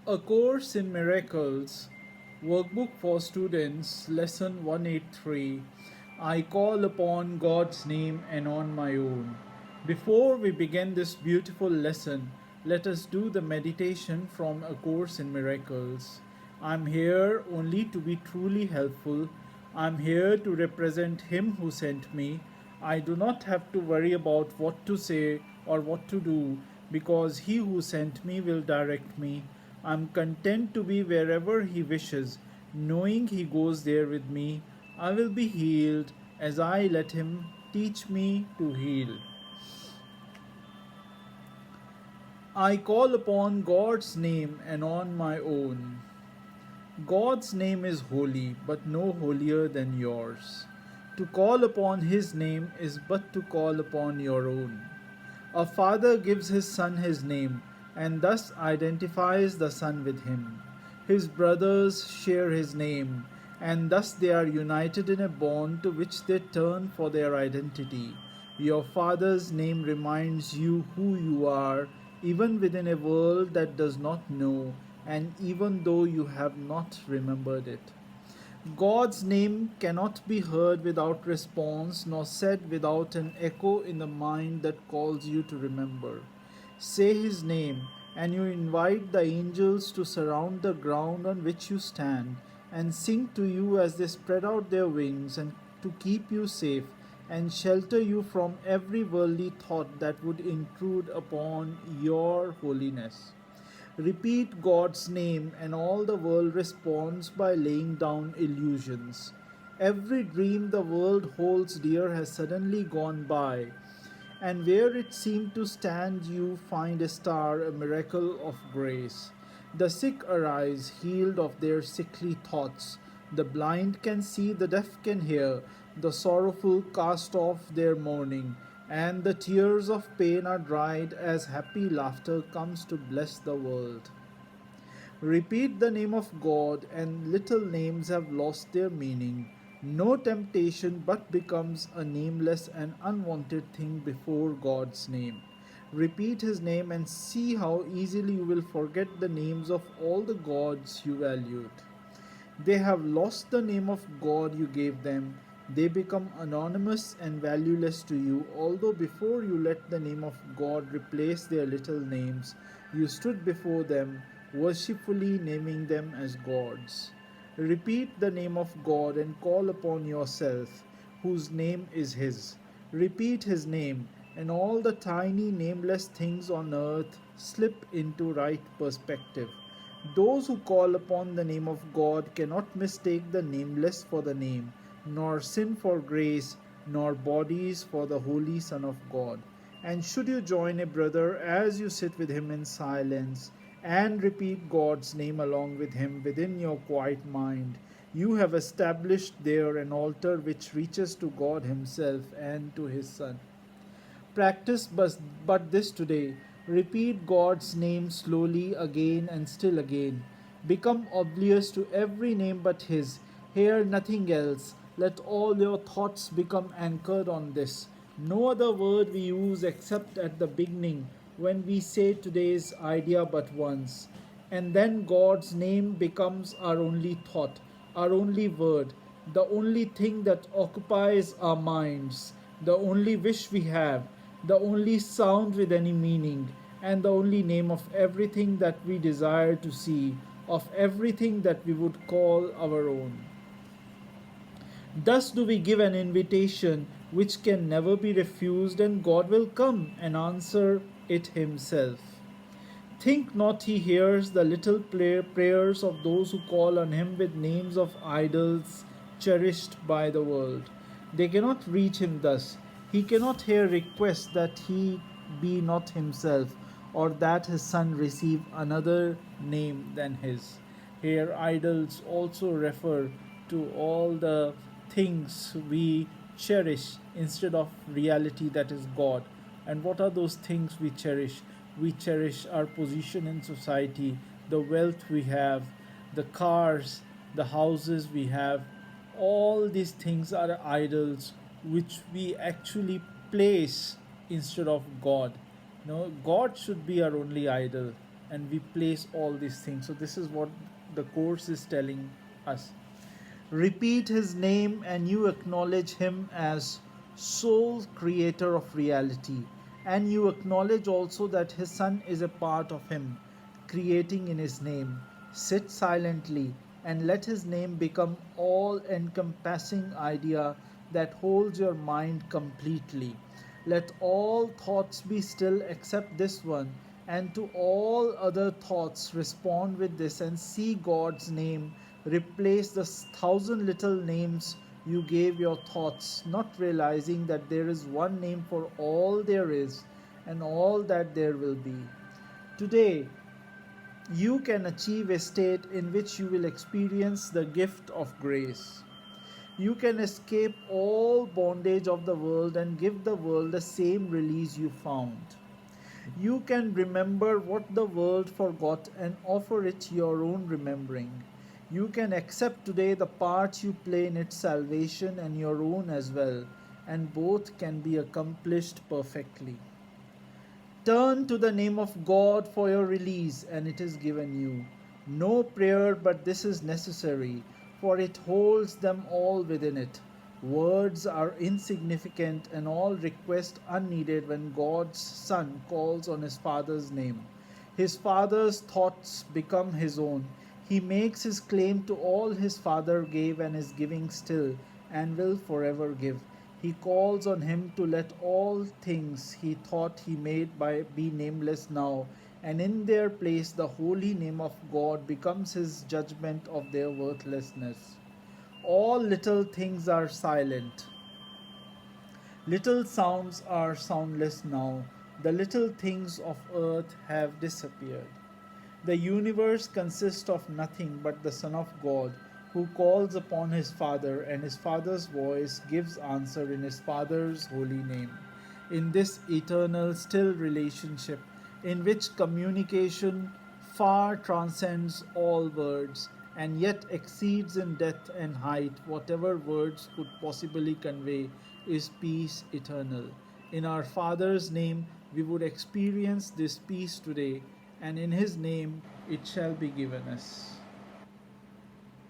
A Course in Miracles, Workbook for Students, Lesson 183. I call upon God's name and on my own. Before we begin this beautiful lesson, let us do the meditation from A Course in Miracles. I'm here only to be truly helpful. I'm here to represent Him who sent me. I do not have to worry about what to say or what to do because He who sent me will direct me. I'm content to be wherever He wishes, knowing He goes there with me. I will be healed as I let Him teach me to heal. I call upon God's name and on my own. God's name is holy, but no holier than yours. To call upon His name is but to call upon your own. A father gives his son his name and thus identifies the son with him. His brothers share his name, and thus they are united in a bond to which they turn for their identity. Your father's name reminds you who you are, even within a world that does not know, and even though you have not remembered it. God's name cannot be heard without response, nor said without an echo in the mind that calls you to remember. Say His name, and you invite the angels to surround the ground on which you stand, and sing to you as they spread out their wings, and to keep you safe, and shelter you from every worldly thought that would intrude upon your holiness. Repeat God's name, and all the world responds by laying down illusions. Every dream the world holds dear has suddenly gone by, and where it seemed to stand, you find a star, a miracle of grace. The sick arise, healed of their sickly thoughts. The blind can see, the deaf can hear, the sorrowful cast off their mourning, and the tears of pain are dried as happy laughter comes to bless the world. Repeat the name of God, and little names have lost their meaning. No temptation but becomes a nameless and unwanted thing before God's name. Repeat His name and see how easily you will forget the names of all the gods you valued. They have lost the name of God you gave them. They become anonymous and valueless to you, although before you let the name of God replace their little names, you stood before them, worshipfully naming them as gods. Repeat the name of God and call upon yourself, whose name is His. Repeat His name, and all the tiny nameless things on earth slip into right perspective. Those who call upon the name of God cannot mistake the nameless for the name, nor sin for grace, nor bodies for the Holy Son of God. And should you join a brother as you sit with him in silence and repeat God's name along with him within your quiet mind, you have established there an altar which reaches to God Himself and to His Son. Practice but this today. Repeat God's name slowly again and still again. Become oblivious to every name but His. Hear nothing else. Let all your thoughts become anchored on this. No other word we use except at the beginning when we say today's idea but once. And then God's name becomes our only thought, our only word, the only thing that occupies our minds, the only wish we have, the only sound with any meaning, and the only name of everything that we desire to see, of everything that we would call our own. Thus do we give an invitation which can never be refused, and God will come and answer it Himself. Think not He hears the little prayers of those who call on Him with names of idols cherished by the world. They cannot reach Him thus. He cannot hear requests that He be not Himself, or that His Son receive another name than His. Here, idols also refer to all the things we cherish instead of reality, that is God. And what are those things we cherish? We cherish our position in society, the wealth we have, the cars, the houses we have. All these things are idols which we actually place instead of God. No, God should be our only idol. and we place all these things. So, this is what the Course is telling us. Repeat His name, and you acknowledge Him as sole creator of reality. And you acknowledge also that His Son is a part of Him, creating in His name. Sit silently and let His name become all encompassing idea that holds your mind completely. Let all thoughts be still except this one, and to all other thoughts respond with this, and see God's name replace the thousand little names you gave your thoughts, not realizing that there is one name for all there is and all that there will be. Today, you can achieve a state in which you will experience the gift of grace. You can escape all bondage of the world and give the world the same release you found. You can remember what the world forgot and offer it your own remembering. You can accept today the part you play in its salvation and your own as well, and both can be accomplished perfectly. Turn to the name of God for your release, and it is given you. No prayer, but this is necessary, for it holds them all within it. Words are insignificant and all request unneeded when God's Son calls on his Father's name. His Father's thoughts become his own. He makes his claim to all his Father gave and is giving still, and will forever give. He calls on him to let all things he thought he made by be nameless now, and in their place the holy name of God becomes his judgment of their worthlessness. All little things are silent. Little sounds are soundless now. The little things of earth have disappeared. The universe consists of nothing but the Son of God, who calls upon his Father, and his Father's voice gives answer in his Father's holy name. In this eternal, still relationship, in which communication far transcends all words, and yet exceeds in depth and height whatever words could possibly convey, is peace eternal. In our Father's name, we would experience this peace today, and in His name it shall be given us.